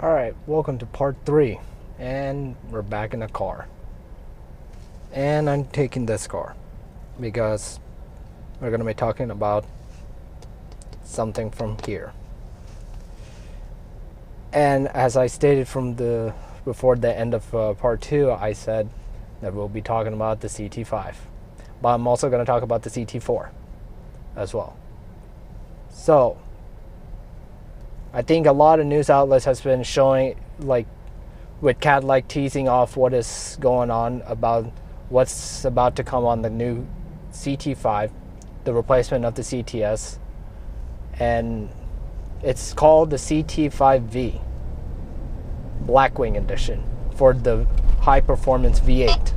Alright, welcome to part 3, and we're back in the car. And I'm taking this car because we're going to be talking about something from here. And as I stated before the end of part 2, I said that we'll be talking about the CT5. But I'm also going to talk about the CT4 as well. So I think a lot of news outlets has been showing, like, with Cadillac teasing off what is going on about what's about to come on the new CT5, the replacement of the CTS, and it's called the CT5V Blackwing edition for the high performance V8.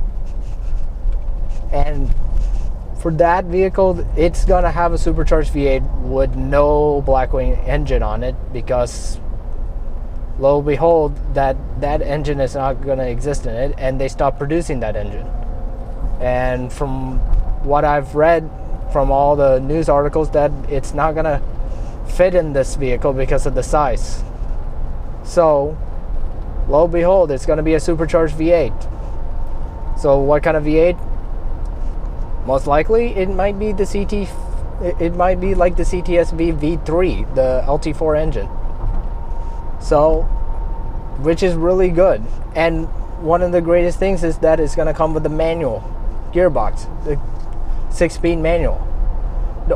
And for that vehicle, it's gonna have a supercharged V8 with no Blackwing engine on it, because lo and behold, that engine is not gonna exist in it, and they stopped producing that engine. And from what I've read from all the news articles, that it's not gonna fit in this vehicle because of the size. So lo and behold, it's gonna be a supercharged V8. So what kind of V8? Most likely, it might be the It might be like the CTSV V3, the LT4 engine. So, which is really good. And one of the greatest things is that it's going to come with a manual gearbox, the 6-speed manual,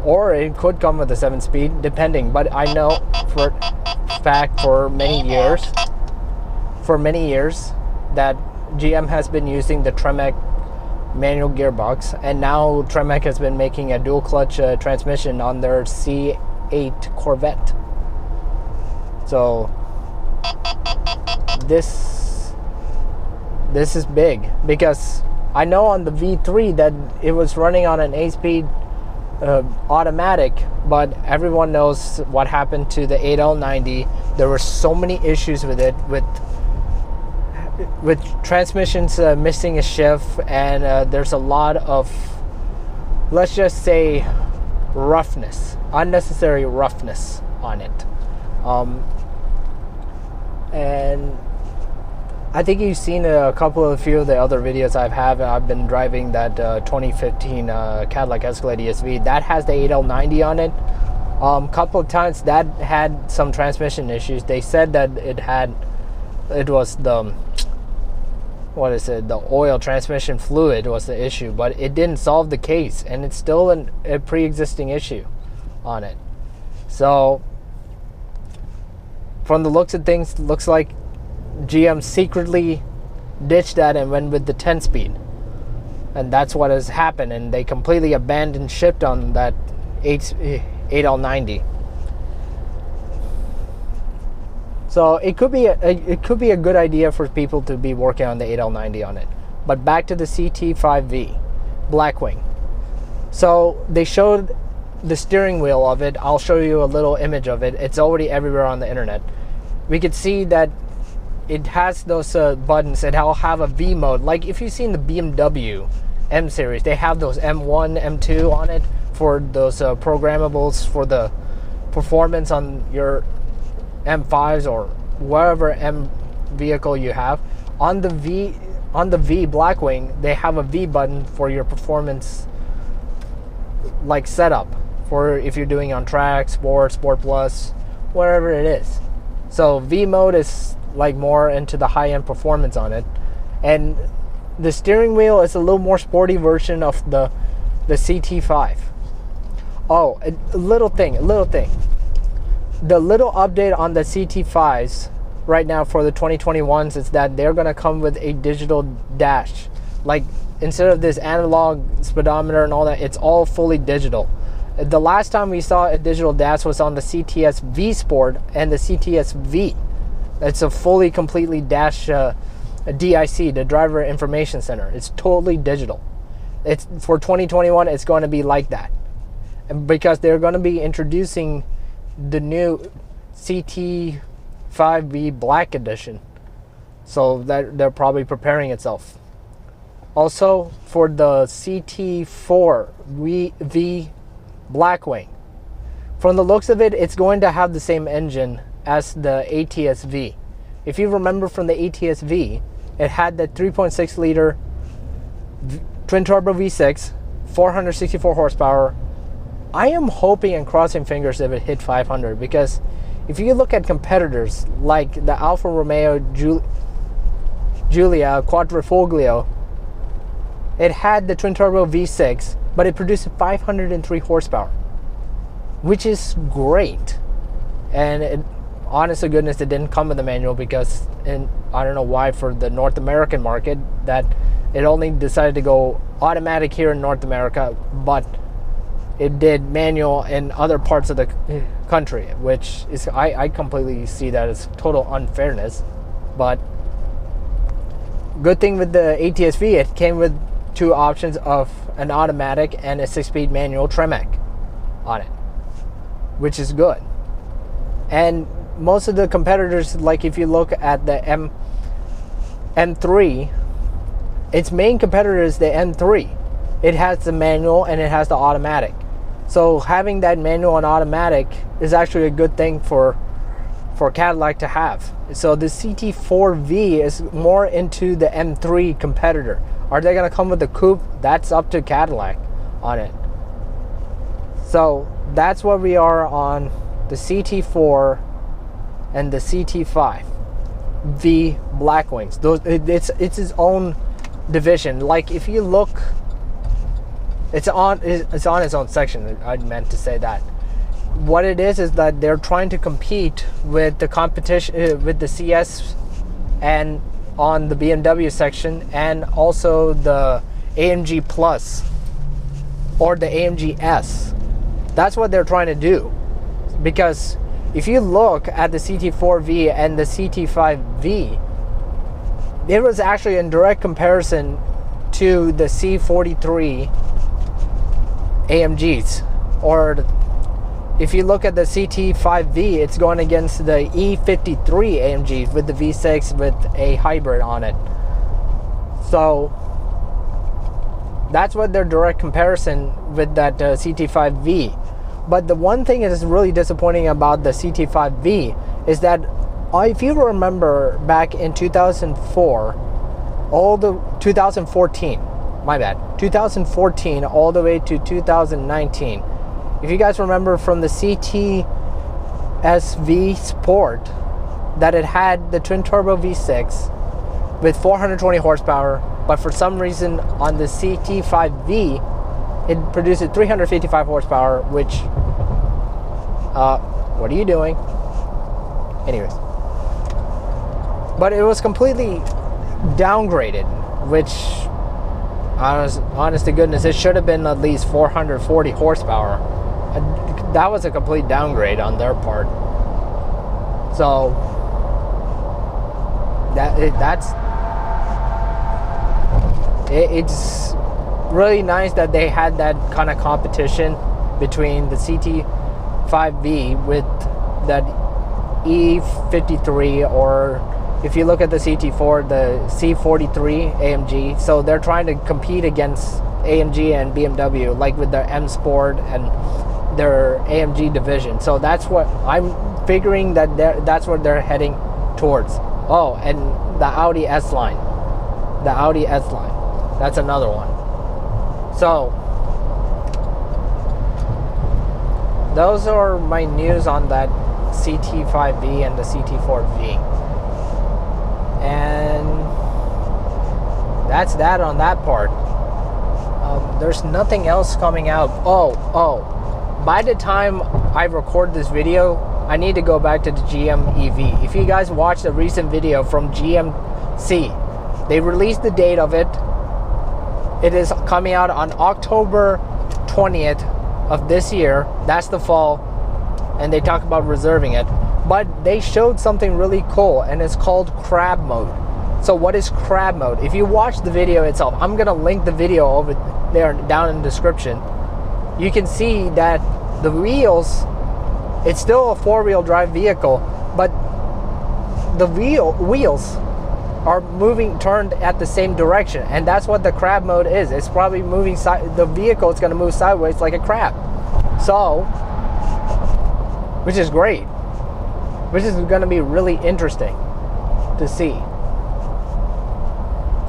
or it could come with a 7-speed, depending. But I know for a fact for many years that GM has been using the Tremec manual gearbox, and now Tremec has been making a dual clutch transmission on their C8 Corvette. So this is big, because I know on the V3 that it was running on an 8-speed automatic, but everyone knows what happened to the 8L90. There were so many issues with it, with transmissions missing a shift, and there's a lot of, let's just say, unnecessary roughness on it. And I think you've seen a few of the other videos I've been driving that 2015 Cadillac Escalade ESV that has the 8L90 on it. Couple of times that had some transmission issues. They said that it was the oil transmission fluid was the issue, but it didn't solve the case, and it's still a pre-existing issue on it. So from the looks of things, looks like GM secretly ditched that and went with the 10-speed, and that's what has happened, and they completely abandoned ship on that 8L90. So it could be a good idea for people to be working on the 8L90 on it. But back to the CT5V Blackwing. So they showed the steering wheel of it. I'll show you a little image of it. It's already everywhere on the internet. We could see that it has those buttons, and it'll have a V mode. Like if you've seen the BMW M series, they have those M1, M2 on it for those programmables for the performance on your M5s or whatever M vehicle you have. On the V Blackwing, they have a V button for your performance, like, setup for if you're doing on track, sport plus, whatever it is. So V mode is like more into the high-end performance on it, and the steering wheel is a little more sporty version of the CT5. Oh, a little thing. The little update on the CT5s right now for the 2021s is that they're going to come with a digital dash. Like, instead of this analog speedometer and all that, it's all fully digital. The last time we saw a digital dash was on the CTS V Sport and the CTS V. It's a fully, completely dash DIC, the Driver Information Center. It's totally digital. It's for 2021. It's going to be like that, and because they're going to be introducing the new CT5V Black Edition, so that they're probably preparing itself. Also, for the CT4 V Blackwing, from the looks of it, it's going to have the same engine as the ATS-V. if you remember from the ATS-V, it had the 3.6 liter twin turbo V6, 464 horsepower. I am hoping and crossing fingers if it hit 500, because if you look at competitors like the Alfa Romeo Giulia Quadrifoglio, it had the twin turbo V6, but it produced 503 horsepower, which is great. And honest to goodness, it didn't come with a manual, because I don't know why, for the North American market, that it only decided to go automatic here in North America, but it did manual in other parts of the country, which is, I completely see that as total unfairness. But good thing with the ATS-V, it came with 2 options of an automatic and a 6-speed manual Tremec on it, which is good. And most of the competitors, like if you look at the M3, its main competitor is the M3. It has the manual and it has the automatic. So having that manual and automatic is actually a good thing for Cadillac to have. So the CT4V is more into the M3 competitor. Are they going to come with the coupe? That's up to Cadillac on it. So that's what we are on the CT4 and the CT5 V Blackwings. Those, it's its own division. Like if you look, it's on its own section. I meant to say that. What it is that they're trying to compete with the competition with the CS and on the BMW section, and also the AMG Plus or the AMG S. That's what they're trying to do. Because if you look at the CT4V and the CT5V, it was actually in direct comparison to the C43 AMGs. Or if you look at the CT5V, it's going against the E53 AMG with the V6 with a hybrid on it. So that's what their direct comparison with that CT5V. But the one thing that is really disappointing about the CT5V is that if you remember back in 2014, my bad, 2014 all the way to 2019, if you guys remember from the CT-SV Sport, that it had the twin turbo V6 with 420 horsepower, but for some reason on the CT5V it produced 355 horsepower, which what are you doing? Anyways, but it was completely downgraded, which honest to goodness, it should have been at least 440 horsepower. That was a complete downgrade on their part. So it's really nice that they had that kind of competition between the CT5V with that E53, or if you look at the CT4, the C43 AMG. So they're trying to compete against AMG and BMW, like with their M Sport and their AMG division. So that's what I'm figuring, that's what they're heading towards. Oh, and the Audi S line, that's another one. So those are my news on that CT5V and the CT4V, and that's that on that part. There's nothing else coming out. By the time I record this video, I need to go back to the GM EV. If you guys watched a recent video from GMC, they released the date of it. It is coming out on October 20th of this year. That's the fall, and they talk about reserving it. But they showed something really cool, and it's called crab mode. So what is crab mode? If you watch the video itself, I'm gonna link the video over there down in the description. You can see that the wheels, it's still a 4-wheel drive vehicle, but the wheels are turned at the same direction, and that's what the crab mode is. It's probably moving the vehicle is going to move sideways like a crab. So, which is great, which is going to be really interesting. to see.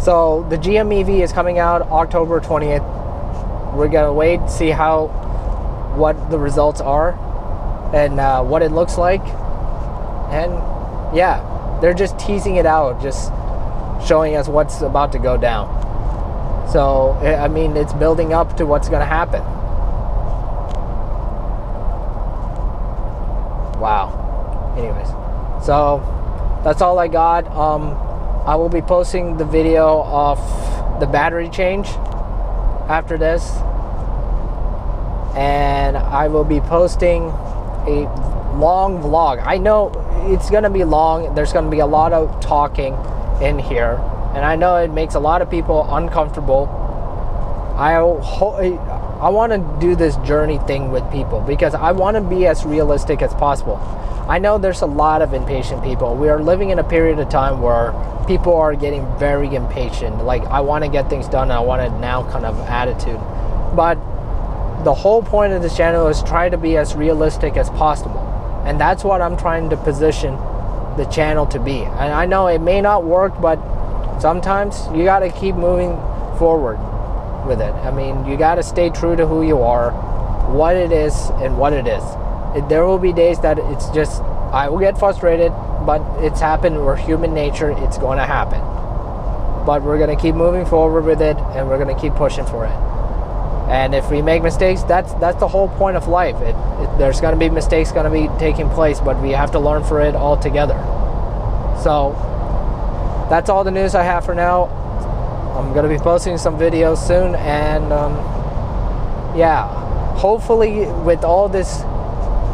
So the GM EV is coming out October 20th. We're gonna wait, see what the results are and what it looks like. And yeah, they're just teasing it out, just showing us what's about to go down. So I mean, it's building up to what's gonna happen. Wow. Anyways, so that's all I got. I will be posting the video of the battery change after this, and I will be posting a long vlog. I know it's gonna be long. There's gonna be a lot of talking in here, and I know it makes a lot of people uncomfortable. I want to do this journey thing with people because I want to be as realistic as possible. I know there's a lot of impatient people. We are living in a period of time where people are getting very impatient. Like, I want to get things done, and I want a now kind of attitude. But the whole point of this channel is try to be as realistic as possible. And that's what I'm trying to position the channel to be. And I know it may not work, but sometimes you got to keep moving forward with it. I mean, you got to stay true to who you are, what it is, and what it is. There will be days that it's just, I will get frustrated, but it's happened. We're human nature. It's going to happen. But we're going to keep moving forward with it, and we're going to keep pushing for it. And if we make mistakes, that's the whole point of life. There's going to be mistakes going to be taking place, but we have to learn for it all together. So that's all the news I have for now. I'm going to be posting some videos soon, and yeah, hopefully with all this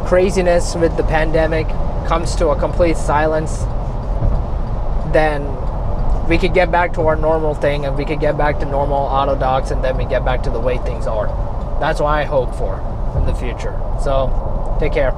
craziness with the pandemic comes to a complete silence, then we could get back to our normal thing, and we could get back to normal AutoDocs, and then we get back to the way things are. That's what I hope for in the future. So take care.